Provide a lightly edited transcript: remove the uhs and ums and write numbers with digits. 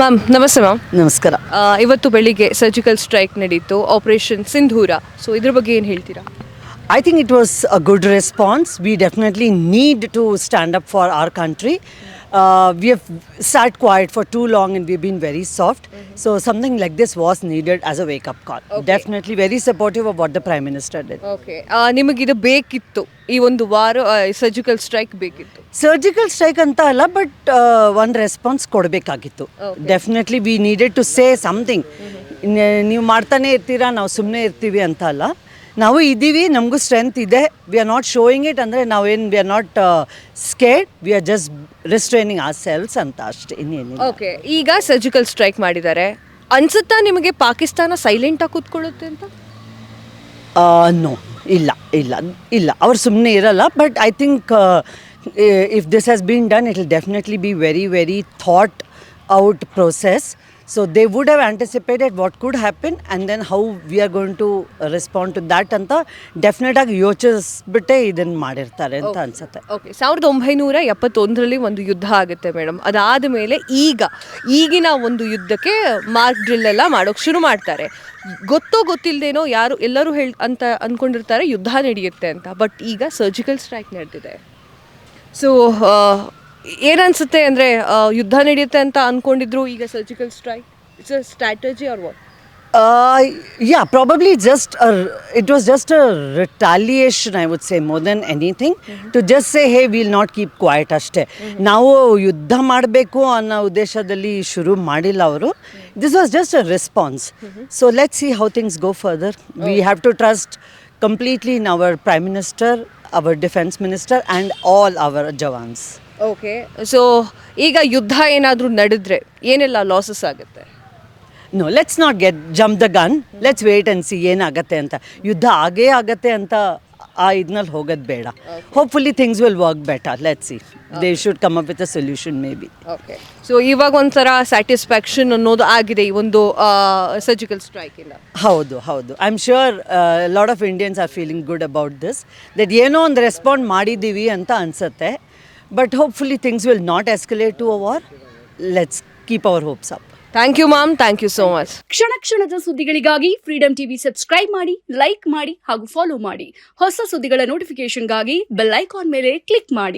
Ma'am ನಮಸ್ತೆ ma'am. ನಮಸ್ಕಾರ. ಇವತ್ತು ಬೆಳಿಗ್ಗೆ ಸರ್ಜಿಕಲ್ ಸ್ಟ್ರೈಕ್ ನಡೀತು, ಆಪರೇಷನ್ ಸಿಂಧೂರ. ಸೊ ಇದ್ರ ಬಗ್ಗೆ ಏನು ಹೇಳ್ತೀರಾ? I think it was a good response. We definitely need to stand up for our country. We have sat quiet for too long and we've been very soft. So something like this was needed as a wake-up call. Okay. Definitely very supportive of what the Prime Minister did. Okay, ನಿಮಗಿದು ಬೇಕಿತ್ತು, ಈ ಒಂದು ವಾರ surgical strike ಬೇಕಿತ್ತು? Surgical strike ಅಂತ ಅಲ್ಲ, but ಒಂದು response ಕೊಡಬೇಕಾಗಿತ್ತು. Okay. Definitely we needed to say something. ನೀವು ಮಾಡ್ತಾನೆ ಇರ್ತೀರಾ, ನಾವು ಸುಮ್ಮನೆ ಇರ್ತೀವಿ ಅಂತ ಅಲ್ಲ. ನಾವು ಇದ್ದೀವಿ, ನಮಗೂ ಸ್ಟ್ರೆಂತ್ ಇದೆ. We are not showing it, ಅಂದರೆ ನಾವೇನು we are not scared, we are just restraining ourselves ಅಂತ ಅಷ್ಟೇ, ಇನ್ನೇನಿಲ್ಲ. ಓಕೆ, ಈಗ ಸರ್ಜಿಕಲ್ ಸ್ಟ್ರೈಕ್ ಮಾಡಿದ್ದಾರೆ, ಅನ್ಸುತ್ತಾ ನಿಮಗೆ ಪಾಕಿಸ್ತಾನ ಸೈಲೆಂಟಾಗಿ ಕೂತ್ಕೊಳ್ಳುತ್ತೆ ಅಂತ? ನೋ, ಇಲ್ಲ ಇಲ್ಲ ಇಲ್ಲ, ಅವ್ರು ಸುಮ್ಮನೆ ಇರಲ್ಲ. But I think if this has been done, it will definitely be very very thought out process. So they would have anticipated what could happen and then how we are going to respond to that ಅಂತ definite ಆಗಿ ಯೋಚಿಸ್ಬಿಟ್ಟೆ ಇದನ್ನು ಮಾಡಿರ್ತಾರೆ ಅಂತ ಅನ್ಸುತ್ತೆ. Okay, 1971ರಲ್ಲಿ ಒಂದು ಯುದ್ಧ ಆಗುತ್ತೆ madam. ಅದಾದ ಮೇಲೆ ಈಗಿನ ಒಂದು ಯುದ್ಧಕ್ಕೆ ಮಾರ್ಕ್ ಡ್ರಿಲ್ ಎಲ್ಲ ಮಾಡೋಕೆ ಶುರು ಮಾಡ್ತಾರೆ. ಗೊತ್ತಿಲ್ಲದೇನೋ ಎಲ್ಲರೂ ಅಂತ ಅಂದ್ಕೊಂಡಿರ್ತಾರೆ ಯುದ್ಧ ನಡೆಯುತ್ತೆ ಅಂತ. ಬಟ್ ಈಗ ಸರ್ಜಿಕಲ್ ಸ್ಟ್ರೈಕ್ ನಡೆದಿದೆ. ಸೊ ಏನನ್ಸುತ್ತೆ ಅಂದರೆ, ಯುದ್ಧ ನಡೆಯುತ್ತೆ ಅಂತ ಅಂದ್ಕೊಂಡಿದ್ರು, ಈಗ surgical strike, it's a strategy or what? Yeah, probably it was just a retaliation, I would say, more than anything. To just say, hey, we'll not keep quiet ಅಷ್ಟೇ. ನಾವು ಯುದ್ಧ ಮಾಡಬೇಕು ಅನ್ನೋ ಉದ್ದೇಶದಲ್ಲಿ ಶುರು ಮಾಡಿಲ್ಲ ಅವರು. This was just a response. So let's see how things go further. We have to trust completely in our Prime Minister, our Defense Minister and all our Jawans. Okay, so ಈಗ ಯುದ್ಧ ಏನಾದರೂ ನಡೆದ್ರೆ ಏನೆಲ್ಲ ಲಾಸಸ್ ಆಗುತ್ತೆ? No, let's not jump the gun. Let's wait and see ಏನಾಗತ್ತೆ ಅಂತ. ಯುದ್ಧ ಆಗೇ ಆಗತ್ತೆ ಅಂತ ಇದನ್ನಲ್ಲಿ ಹೋಗೋದು ಬೇಡ. Hopefully things will work better. Let's see. They should come up with a solution may be. Okay, so ಇವಾಗ ಒಂಥರ ಸ್ಯಾಟಿಸ್ಫ್ಯಾಕ್ಷನ್ ಅನ್ನೋದು ಆಗಿದೆ ಈ ಒಂದು ಸರ್ಜಿಕಲ್ ಸ್ಟ್ರೈಕ್ ಇಂದ? ಹೌದು ಹೌದು, I am sure lot of Indians are feeling good about this, that ಏನೋ ಒಂದು ರೆಸ್ಪಾಂಡ್ ಮಾಡಿದ್ದೀವಿ ಅಂತ ಅನ್ಸುತ್ತೆ. But hopefully things will not escalate to a war. Let's keep our hopes up. Thank you ma'am, thank you so much. ಕ್ಷಣದ ಸುದ್ದಿಗಳಿಗಾಗಿ Freedom TV subscribe ಮಾಡಿ, like ಮಾಡಿ ಹಾಗೂ ಫಾಲೋ ಮಾಡಿ. ಹೊಸ ಸುದ್ದಿಗಳ ನೋಟಿಫಿಕೇಶನ್ಗಾಗಿ ಬೆಲ್ ಐಕಾನ್ ಮೇಲೆ ಕ್ಲಿಕ್ ಮಾಡಿ.